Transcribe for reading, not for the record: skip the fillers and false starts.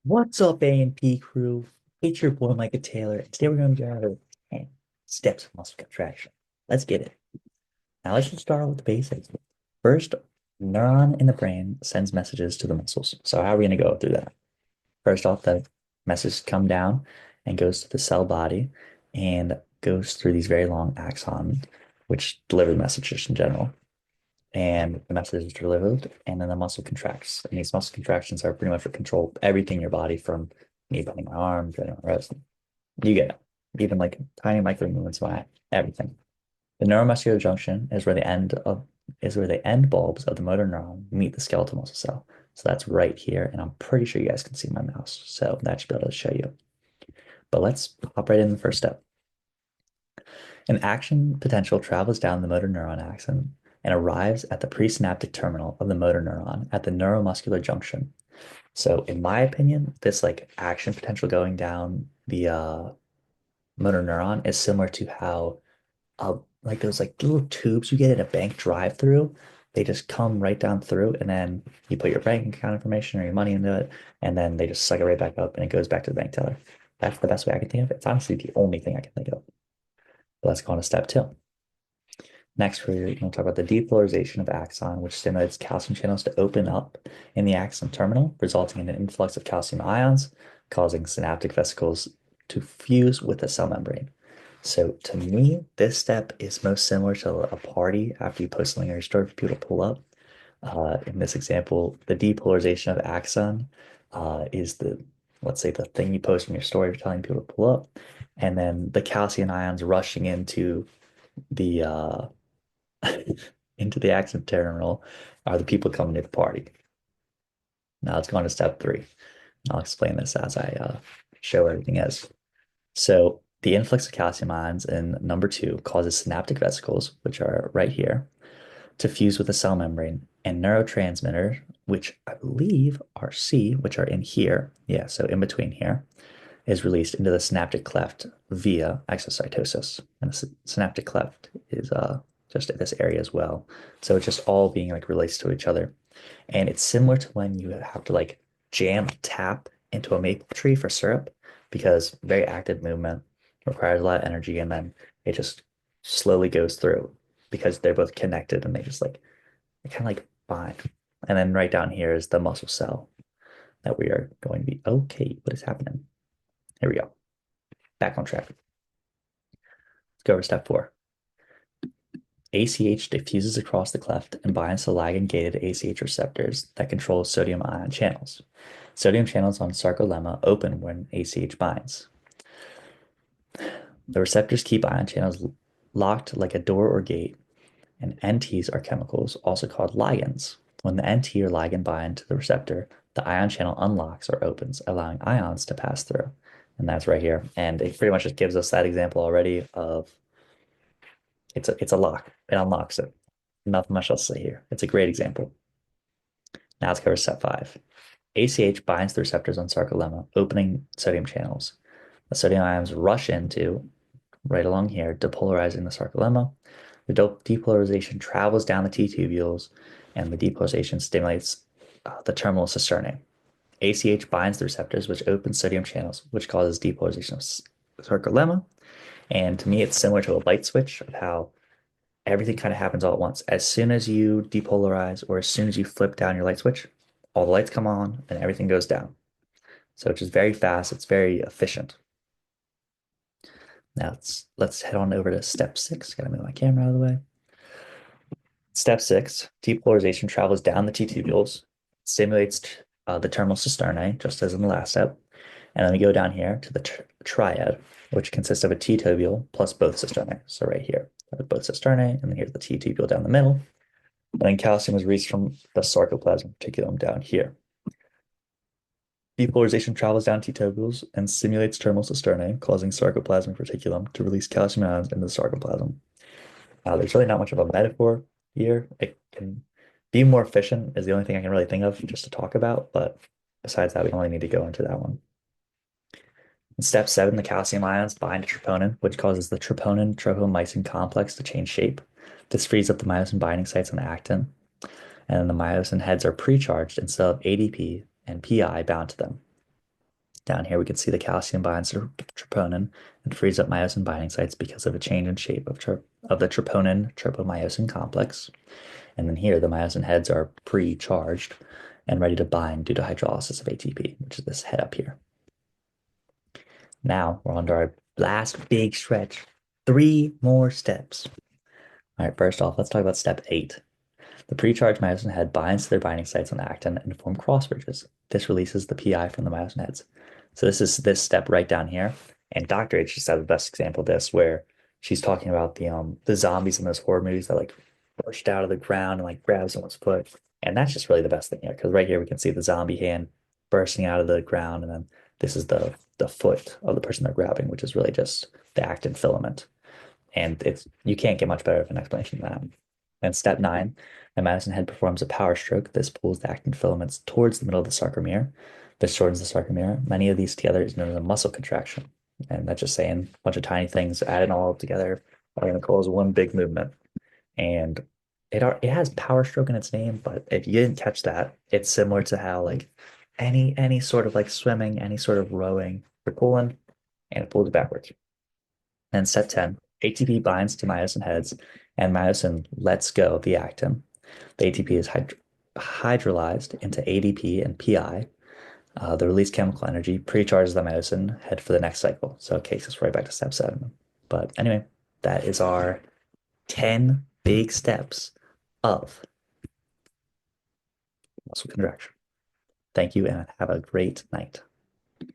What's up, A&P crew? It's your boy Micah Taylor. Today we're going to go over 10 steps of muscle contraction. Let's get it. Now let's just start with the basics. First, neuron in the brain sends messages to the muscles. So how are we going to go through that? First off, the messages come down and goes to the cell body and goes through these very long axons, which deliver the messages in general. And the message is delivered, and then the muscle contracts. And these muscle contractions are pretty much what control everything in your body, from me bending my arm, bending my wrist. You get it. Even like tiny micro movements, my everything. The neuromuscular junction is where the end bulbs of the motor neuron meet the skeletal muscle cell. So that's right here, and I'm pretty sure you guys can see my mouse. So that should be able to show you. But let's hop right in the first step. An action potential travels down the motor neuron axon and arrives at the presynaptic terminal of the motor neuron at the neuromuscular junction. So, in my opinion, this like action potential going down the motor neuron is similar to how like those like little tubes you get at a bank drive-through. They just come right down through, and then you put your bank account information or your money into it, and then they just suck it right back up, and it goes back to the bank teller. That's the best way I can think of it. It's honestly the only thing I can think of. But let's go on to step two. Next, we're going to talk about the depolarization of axon, which stimulates calcium channels to open up in the axon terminal, resulting in an influx of calcium ions, causing synaptic vesicles to fuse with the cell membrane. So to me, this step is most similar to a party after you post something on your story for people to pull up. In this example, the depolarization of axon is let's say, the thing you post in your story for telling people to pull up, and then the calcium ions rushing the into the accent terminal are the people coming to the party. Now let's go on to step three. I'll explain this as I show everything as. So the influx of calcium ions in number two causes synaptic vesicles, which are right here, to fuse with the cell membrane, and neurotransmitters, which I believe are C, which are in here. Yeah, so in between here, is released into the synaptic cleft via exocytosis. And the synaptic cleft is just at this area as well. So it's just all being like relates to each other. And it's similar to when you have to like jam a tap into a maple tree for syrup, because very active movement requires a lot of energy, and then it just slowly goes through because they're both connected, and they kind of like bind. And then right down here is the muscle cell that we are going to be okay. What is happening? Here we go. Back on track. Let's go over step four. ACH diffuses across the cleft and binds to ligand-gated ACH receptors that control sodium ion channels. Sodium channels on sarcolemma open when ACH binds. The receptors keep ion channels locked like a door or gate, and NTs are chemicals, also called ligands. When the NT or ligand bind to the receptor, the ion channel unlocks or opens, allowing ions to pass through. And that's right here. And it pretty much just gives us that example already of it's a lock. It unlocks it. Nothing much else to say here. It's a great example. Now let's cover step five. ACH binds the receptors on sarcolemma, opening sodium channels. The sodium ions rush into, right along here, depolarizing the sarcolemma. The depolarization travels down the T tubules, and the depolarization stimulates the terminal cisternae. ACH binds the receptors, which opens sodium channels, which causes depolarization of sarcolemma. And to me, it's similar to a light switch of how everything kind of happens all at once. As soon as you depolarize, or as soon as you flip down your light switch, all the lights come on and everything goes down. So it's just very fast. It's very efficient. Now let's head on over to step six. Gotta move my camera out of the way. Step six, depolarization travels down the T tubules, stimulates the terminal cisternae, just as in the last step. And then we go down here to the triad, which consists of a T tubule plus both cisternae. So right here, both cisternae, and then here's the T tubule down the middle. And then calcium is released from the sarcoplasmic reticulum down here. Depolarization travels down T tubules and stimulates terminal cisternae, causing sarcoplasmic reticulum to release calcium ions into the sarcoplasm. There's really not much of a metaphor here. It can be more efficient is the only thing I can really think of just to talk about. But besides that, we don't really need to go into that one. In step seven, the calcium ions bind to troponin, which causes the troponin-tropomyosin complex to change shape. This frees up the myosin binding sites on the actin, and then the myosin heads are precharged instead of ADP and PI bound to them. Down here, we can see the calcium binds to troponin and frees up myosin binding sites because of a change in shape of the troponin tropomyosin complex. And then here, the myosin heads are pre-charged and ready to bind due to hydrolysis of ATP, which is this head up here. Now we're on to our last big stretch. 3 more steps. All right, first off, let's talk about step 8. The pre-charged myosin head binds to their binding sites on actin and form cross bridges. This releases the PI from the myosin heads. So this is this step right down here. And Dr. H just had the best example of this, where she's talking about the zombies in those horror movies that like burst out of the ground and like grab someone's foot. And that's just really the best thing here, because right here we can see the zombie hand bursting out of the ground, and then this is the foot of the person they're grabbing, which is really just the actin filament. And it's you can't get much better of an explanation than that. And step 9, the myosin head performs a power stroke. This pulls the actin filaments towards the middle of the sarcomere. This shortens the sarcomere. Many of these together is known as a muscle contraction. And that's just saying a bunch of tiny things added all together are going to cause one big movement. And it has power stroke in its name, but if you didn't catch that, it's similar to how like any sort of like swimming, any sort of rowing, you're pulling and it pulls backwards. And step 10, ATP binds to myosin heads and myosin lets go of the actin. The ATP is hydrolyzed into ADP and PI. The released chemical energy pre-charges the myosin head for the next cycle. So it takes us right back to step 7. But anyway, that is our 10 big steps of muscle contraction. Thank you and have a great night.